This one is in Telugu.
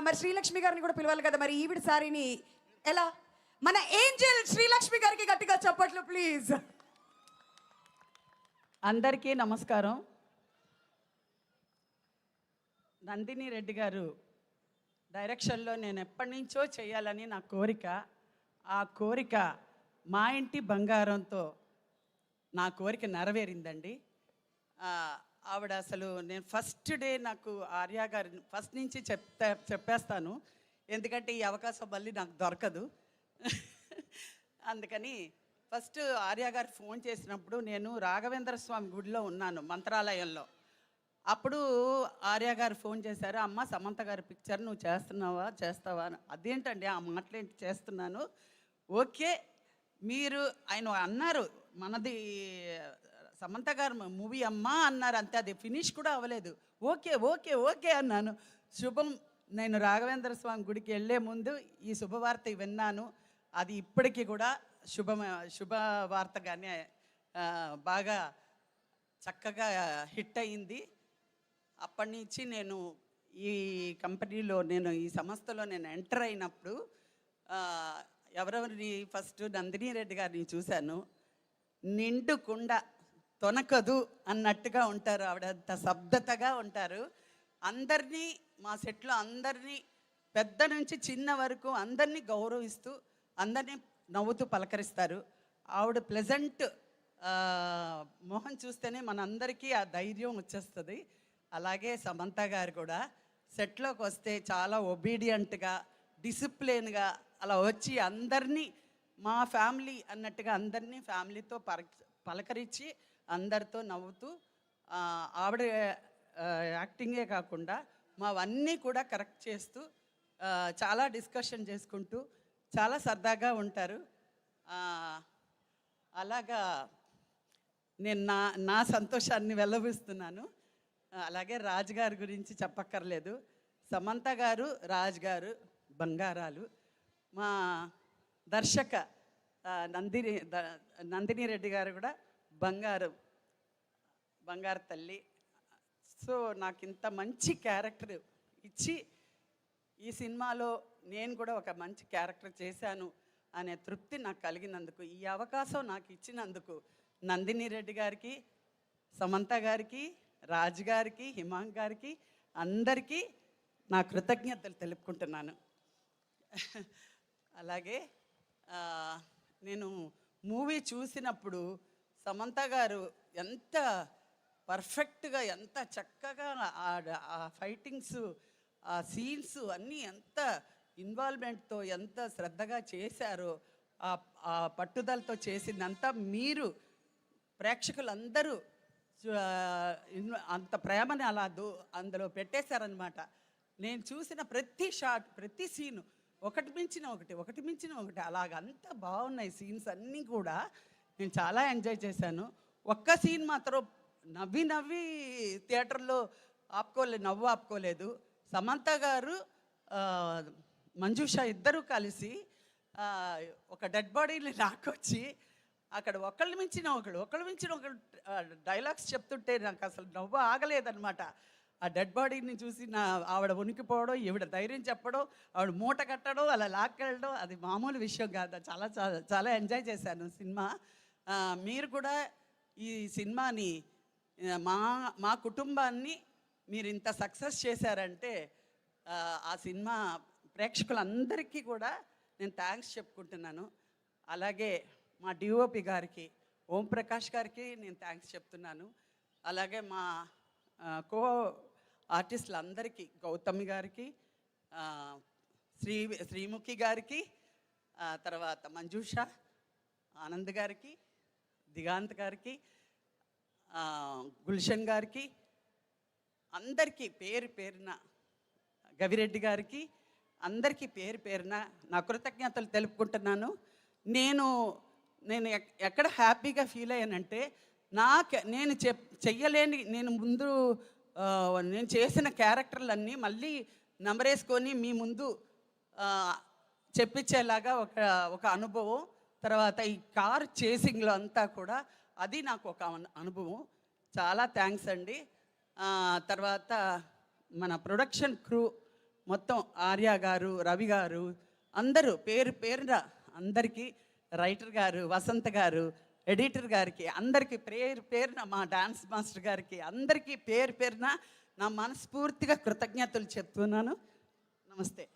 మరి శ్రీలక్ష్మి గారిని కూడా పిలవాలి కదా, మరి ఈవిడ సారీని ఎలా? మన ఏంజెల్ శ్రీలక్ష్మి గారికి గట్టిగా చప్పట్లు ప్లీజ్. అందరికీ నమస్కారం. నందిని రెడ్డి గారు డైరెక్షన్లో నేను ఎప్పటి నుంచో చేయాలని నా కోరిక. ఆ కోరిక మా ఇంటి బంగారంతో నా కోరిక నెరవేరిందండి. ఆవిడ అసలు నేను ఫస్ట్ డే నాకు ఆర్య గారి ఫస్ట్ నుంచి చెప్పేస్తాను, ఎందుకంటే ఈ అవకాశం మళ్ళీ నాకు దొరకదు. అందుకని ఫస్ట్ ఆర్య గారు ఫోన్ చేసినప్పుడు నేను రాఘవేంద్ర స్వామి గుడిలో ఉన్నాను మంత్రాలయంలో. అప్పుడు ఆర్య గారు ఫోన్ చేశారు, అమ్మ సమంత గారి పిక్చర్ నువ్వు చేస్తావా అని. అదేంటండి ఆ మాటలేంటి, చేస్తున్నాను. ఓకే మీరు ఆయన అన్నారు మనది సమంత గారు మూవీ అమ్మా అన్నారు, అంతే, అది ఫినిష్ కూడా అవ్వలేదు. ఓకే ఓకే ఓకే అన్నాను. శుభం. నేను రాఘవేంద్ర స్వామి గుడికి వెళ్ళే ముందు ఈ శుభవార్త విన్నాను. అది ఇప్పటికీ కూడా శుభవార్తగానే బాగా చక్కగా హిట్ అయింది. అప్పటి నుంచి నేను ఈ కంపెనీలో ఈ సంస్థలో నేను ఎంటర్ అయినప్పుడు ఎవరెవరిని ఫస్ట్ నందిని రెడ్డి గారిని చూశాను. నిండు కుండ తొనకదు అన్నట్టుగా ఉంటారు ఆవిడ, అంత శబ్దతగా ఉంటారు. అందరినీ మా సెట్లో అందరినీ పెద్ద నుంచి చిన్న వరకు అందరినీ గౌరవిస్తూ అందరినీ నవ్వుతూ పలకరిస్తారు. ఆవిడ ప్లెజెంట్ మొహం చూస్తేనే మనందరికీ ఆ ధైర్యం వచ్చేస్తుంది. అలాగే సమంత గారు కూడా సెట్లోకి వస్తే చాలా ఒబీడియంట్గా డిసిప్లిన్గా అలా వచ్చి అందరినీ మా ఫ్యామిలీ అన్నట్టుగా అందరినీ ఫ్యామిలీతో పలకరించి అందరితో నవ్వుతూ ఆవిడ యాక్టింగే కాకుండా మావన్నీ కూడా కరెక్ట్ చేస్తూ చాలా డిస్కషన్ చేసుకుంటూ చాలా సరదాగా ఉంటారు. అలాగా నేను నా సంతోషాన్ని వెల్లబుస్తున్నాను. అలాగే రాజు గారి గురించి చెప్పక్కర్లేదు. సమంత గారు రాజు గారు బంగారాలు. మా దర్శక నందిని రెడ్డి గారు కూడా బంగారు తల్లి. సో నాకు ఇంత మంచి క్యారెక్టర్ ఇచ్చి ఈ సినిమాలో నేను కూడా ఒక మంచి క్యారెక్టర్ చేశాను అనే తృప్తి నాకు కలిగినందుకు, ఈ అవకాశం నాకు ఇచ్చినందుకు నందిని రెడ్డి గారికి, సమంత గారికి, రాజు గారికి, హిమాంగ్ గారికి అందరికీ నా కృతజ్ఞతలు తెలుపుకుంటున్నాను. అలాగే నేను మూవీ చూసినప్పుడు సమంత గారు ఎంత పర్ఫెక్ట్గా, ఎంత చక్కగా ఆ ఫైటింగ్స్, ఆ సీన్స్ అన్నీ ఎంత ఇన్వాల్వ్మెంట్తో ఎంత శ్రద్ధగా చేశారో, ఆ పట్టుదలతో చేసిందంతా మీరు ప్రేక్షకులందరూ అంత ప్రేమని అలా అందులో పెట్టేశారనమాట. నేను చూసిన ప్రతి షాట్, ప్రతి సీను ఒకటి మించిన ఒకటి అలాగంతా బాగున్నాయి సీన్స్ అన్నీ కూడా. నేను చాలా ఎంజాయ్ చేశాను. ఒక్క సీన్ మాత్రం నవ్వి థియేటర్లో నవ్వు ఆపుకోలేదు. సమంత గారు మంజుష ఇద్దరూ కలిసి ఒక డెడ్ బాడీని లాక్కొచ్చి అక్కడ ఒకళ్ళు మించిన ఒకళ్ళు డైలాగ్స్ చెప్తుంటే నాకు అసలు నవ్వు ఆగలేదన్నమాట. ఆ డెడ్ బాడీని చూసి ఆవిడ ఉనికిపోవడం, ఈవిడ ధైర్యం చెప్పడం, ఆవిడ మూట కట్టడం, అలా లాక్కెళ్ళడం అది మామూలు విషయం కాదు. చాలా చాలా చాలా ఎంజాయ్ చేశాను సినిమా. మీరు కూడా ఈ సినిమాని మా కుటుంబాన్ని మీరు ఇంత సక్సెస్ చేశారంటే ఆ సినిమా ప్రేక్షకులందరికీ కూడా నేను థ్యాంక్స్ చెప్పుకుంటున్నాను. అలాగే మా డిఓపి గారికి, ఓం ప్రకాష్ గారికి నేను థ్యాంక్స్ చెప్తున్నాను. అలాగే మా కో ఆర్టిస్టులందరికీ, గౌతమి గారికి, శ్రీముఖి గారికి, తర్వాత మంజుష, ఆనంద్ గారికి, దిగాంత్ గారికి, గుల్షన్ గారికి, అందరికీ పేరు పేరున, గవిరెడ్డి గారికి అందరికీ పేరు పేరున నా కృతజ్ఞతలు తెలుపుకుంటున్నాను. నేను ఎక్కడ హ్యాపీగా ఫీల్ అయ్యానంటే, నేను చెయ్యలేని, నేను చేసిన క్యారెక్టర్లన్నీ మళ్ళీ నెంబరేసుకొని మీ ముందు చెప్పించేలాగా ఒక అనుభవం. తర్వాత ఈ కార్ చేసింగ్లో అంతా కూడా అది నాకు ఒక అనుభవం. చాలా థ్యాంక్స్ అండి. తర్వాత మన ప్రొడక్షన్ క్రూ మొత్తం ఆర్య గారు, రవి గారు, అందరూ పేరు పేరున అందరికీ, రైటర్ గారు, వసంత గారు, ఎడిటర్ గారికి, అందరికీ పేరు పేరున, మా డాన్స్ మాస్టర్ గారికి, అందరికీ పేరు పేరున నా మనస్ఫూర్తిగా కృతజ్ఞతలు చెప్తున్నాను. నమస్తే.